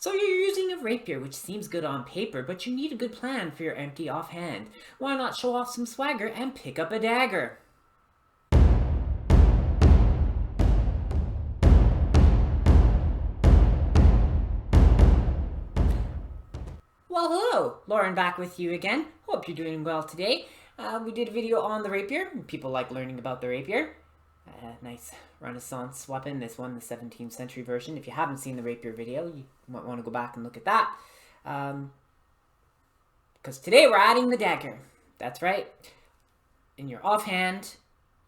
So you're using a rapier, which seems good on paper, but you need a good plan for your empty offhand. Why not show off some swagger and pick up a dagger? Well, hello, Lauren back with you again. Hope you're doing well today. We did a video on the rapier. People like learning about the rapier. Nice Renaissance weapon. This one, the 17th century version. If you haven't seen the rapier video, you might want to go back and look at that. Because today we're adding the dagger. That's right. In your offhand,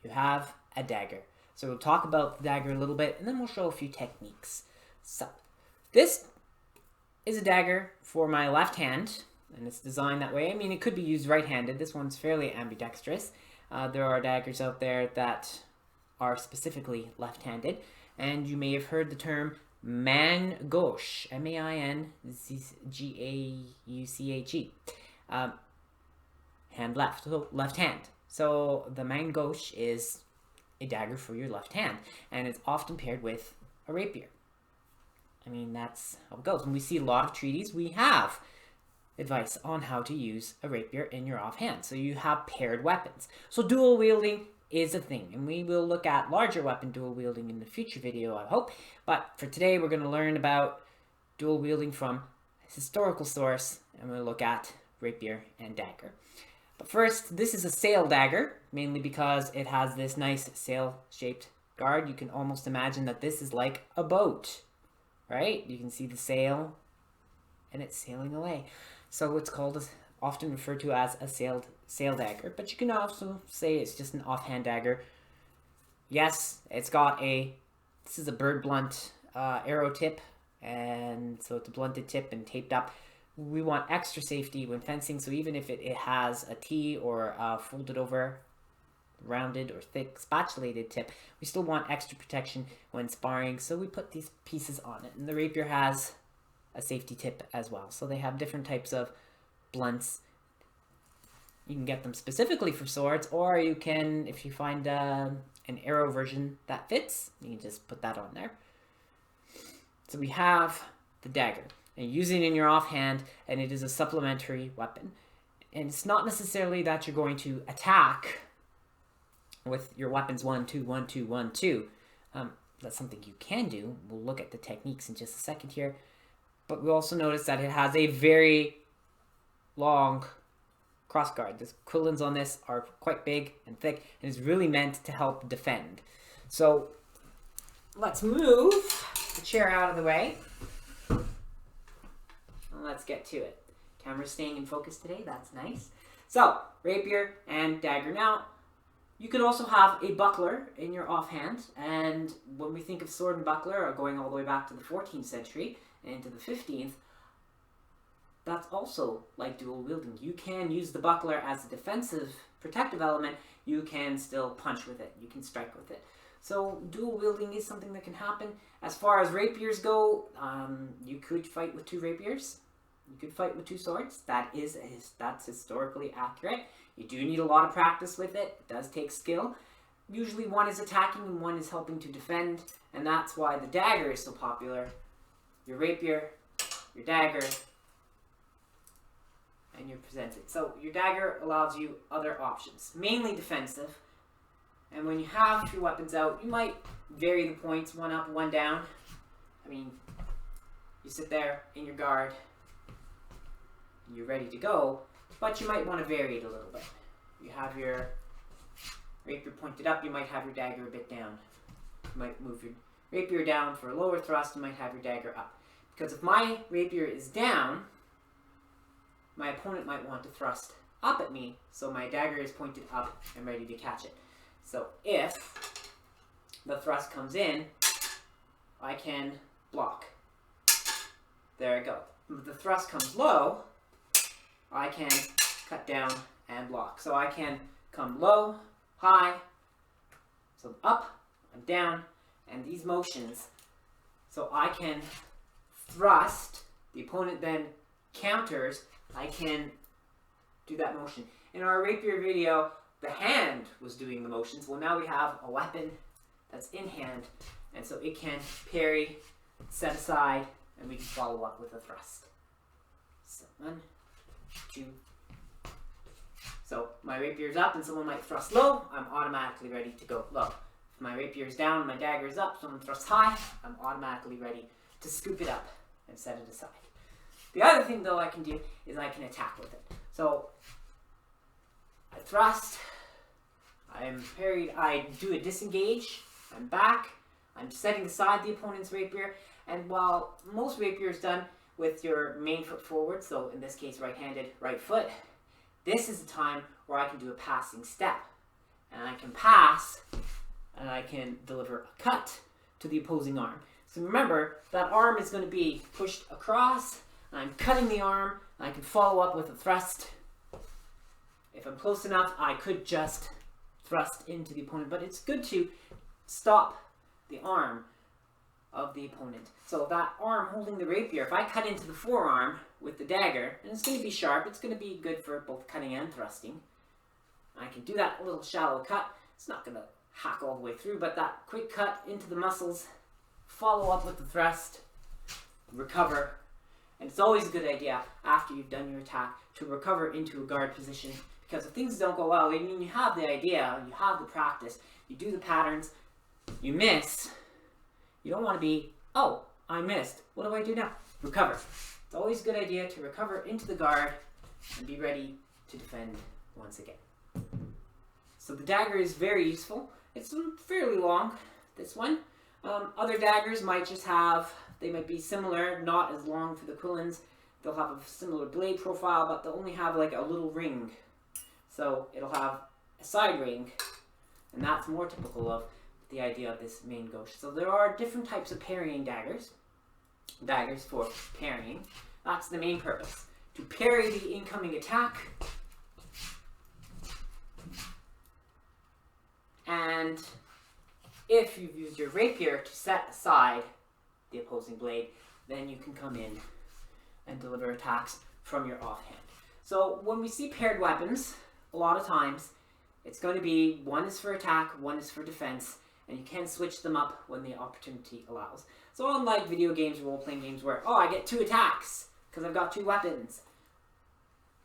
you have a dagger. So we'll talk about the dagger a little bit, and then we'll show a few techniques. So, this is a dagger for my left hand, and it's designed that way. I mean, it could be used right-handed. This one's fairly ambidextrous. There are daggers out there that are specifically left-handed, and you may have heard the term main gauche, M-A-N-G-A-U-C-H-E, hand left, so left hand. So the main gauche is a dagger for your left hand, and it's often paired with a rapier. I mean, that's how it goes. When we see a lot of treaties, we have advice on how to use a rapier in your offhand. So you have paired weapons. So dual wielding is a thing, and we will look at larger weapon dual wielding in the future video, I hope. But for today, we're going to learn about dual wielding from a historical source, and we'll look at rapier and dagger. But first, this is a sail dagger, mainly because it has this nice sail-shaped guard. You can almost imagine that this is like a boat, right? You can see the sail, and it's sailing away. So it's called, often referred to as a sail dagger, but you can also say it's just an offhand dagger. Yes, it's got this is a bird blunt arrow tip, and so it's a blunted tip and taped up. We want extra safety when fencing, so even if it has a T or a folded over, rounded or thick spatulated tip, we still want extra protection when sparring, so we put these pieces on it. And the rapier has a safety tip as well, so they have different types of blunts. You can get them specifically for swords, or you can, if you find an arrow version that fits, you can just put that on there. So we have the dagger, and use it in your offhand, and it is a supplementary weapon. And it's not necessarily that you're going to attack with your weapons 1, 2, 1, 2, 1, 2. That's something you can do. We'll look at the techniques in just a second here. But we also notice that it has a very long crossguard. The quillins on this are quite big and thick, and is really meant to help defend. So let's move the chair out of the way. And let's get to it. Camera's staying in focus today. That's nice. So, rapier and dagger. Now, you could also have a buckler in your offhand, and when we think of sword and buckler, going all the way back to the 14th century and into the 15th, that's also like dual wielding. You can use the buckler as a defensive, protective element. You can still punch with it. You can strike with it. So dual wielding is something that can happen. As far as rapiers go, you could fight with 2 rapiers. You could fight with 2 swords. That's historically accurate. You do need a lot of practice with it. It does take skill. Usually one is attacking and one is helping to defend, and that's why the dagger is so popular. Your rapier, your dagger, and you're presented. So your dagger allows you other options, mainly defensive. And when you have your weapons out, you might vary the points, 1 up, 1 down. I mean, you sit there in your guard, you're ready to go, but you might want to vary it a little bit. You have your rapier pointed up, you might have your dagger a bit down. You might move your rapier down for a lower thrust, you might have your dagger up. Because if my rapier is down, my opponent might want to thrust up at me, so my dagger is pointed up and ready to catch it. So if the thrust comes in, I can block. There I go. If the thrust comes low, I can cut down and block. So I can come low, high, so up, and down, and these motions. So I can thrust, the opponent then counters, I can do that motion. In our rapier video, the hand was doing the motions. Well, now we have a weapon that's in hand, and so it can parry, set aside, and we can follow up with a thrust. So 1, 2. So my rapier's up and someone might thrust low, I'm automatically ready to go low. If my rapier's down and my dagger's up, someone thrusts high, I'm automatically ready to scoop it up and set it aside. The other thing though I can do is I can attack with it. So I thrust, I am parried, I do a disengage, I'm back, I'm setting aside the opponent's rapier, and while most rapier is done with your main foot forward, so in this case right-handed, right foot, this is the time where I can do a passing step. And I can pass, and I can deliver a cut to the opposing arm. So remember, that arm is going to be pushed across, and I'm cutting the arm, and I can follow up with a thrust. If I'm close enough, I could just thrust into the opponent, but it's good to stop the arm of the opponent. So that arm holding the rapier, if I cut into the forearm with the dagger, and it's going to be sharp, it's going to be good for both cutting and thrusting. I can do that little shallow cut. It's not going to hack all the way through, but that quick cut into the muscles, follow up with the thrust, recover. And it's always a good idea after you've done your attack to recover into a guard position, because if things don't go well, I mean, you have the idea, you have the practice, you do the patterns, you miss, you don't want to be, oh, I missed, what do I do now? Recover. It's always a good idea to recover into the guard and be ready to defend once again. So the dagger is very useful. It's fairly long, this one. Other daggers might just have, they might be similar, not as long for the Quillins. They'll have a similar blade profile, but they'll only have like a little ring. So it'll have a side ring, and that's more typical of the idea of this main gauche. So there are different types of parrying daggers. Daggers for parrying. That's the main purpose. To parry the incoming attack. And if you've used your rapier to set aside the opposing blade, then you can come in and deliver attacks from your offhand. So when we see paired weapons, a lot of times it's going to be one is for attack, one is for defense, and you can switch them up when the opportunity allows. So unlike video games, role-playing games where, oh, I get 2 attacks because I've got 2 weapons,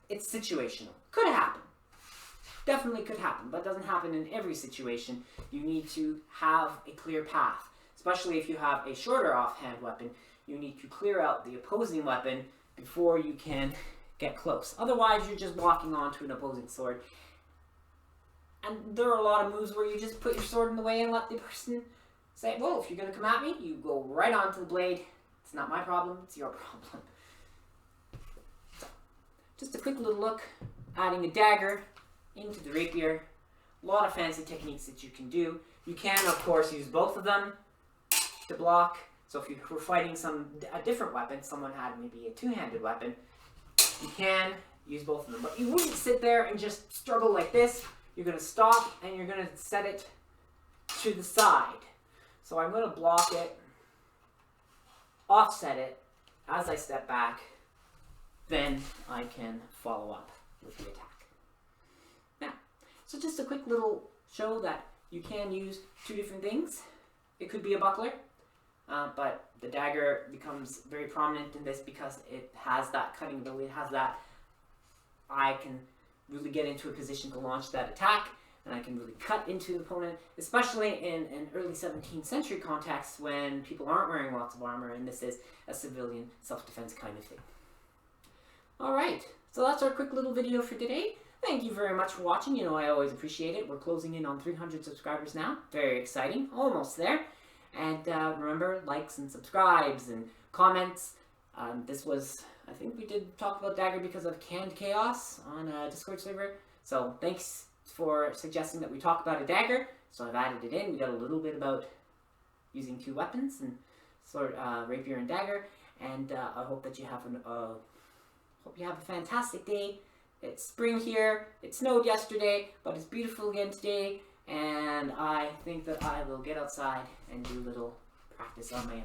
it's situational. Could happen. Definitely could happen, but doesn't happen in every situation. You need to have a clear path, especially if you have a shorter offhand weapon. You need to clear out the opposing weapon before you can get close. Otherwise, you're just walking onto an opposing sword. And there are a lot of moves where you just put your sword in the way and let the person say, well, if you're going to come at me, you go right onto the blade. It's not my problem, it's your problem. So, just a quick little look, adding a dagger into the rapier. A lot of fancy techniques that you can do. You can, of course, use both of them to block. So if you were fighting a different weapon, someone had maybe a 2-handed weapon, you can use both of them. But you wouldn't sit there and just struggle like this. You're going to stop and you're going to set it to the side. So I'm going to block it, offset it as I step back, then I can follow up with the attack. Now, so just a quick little show that you can use 2 different things. It could be a buckler, but the dagger becomes very prominent in this because it has that cutting ability, it has that, I can really get into a position to launch that attack, and I can really cut into the opponent, especially in an early 17th century context when people aren't wearing lots of armor and this is a civilian self-defense kind of thing. Alright, so that's our quick little video for today. Thank you very much for watching. You know, I always appreciate it. We're closing in on 300 subscribers now. Very exciting. Almost there. And remember, likes and subscribes and comments. This was, I think we did talk about Dagger because of Canned Chaos on a Discord server. So thanks for suggesting that we talk about a dagger. So I've added it in. We got a little bit about using 2 weapons and sort of rapier and dagger. And I hope that you have a fantastic day. It's spring here. It snowed yesterday, but it's beautiful again today. And I think that I will get outside and do a little practice on my own.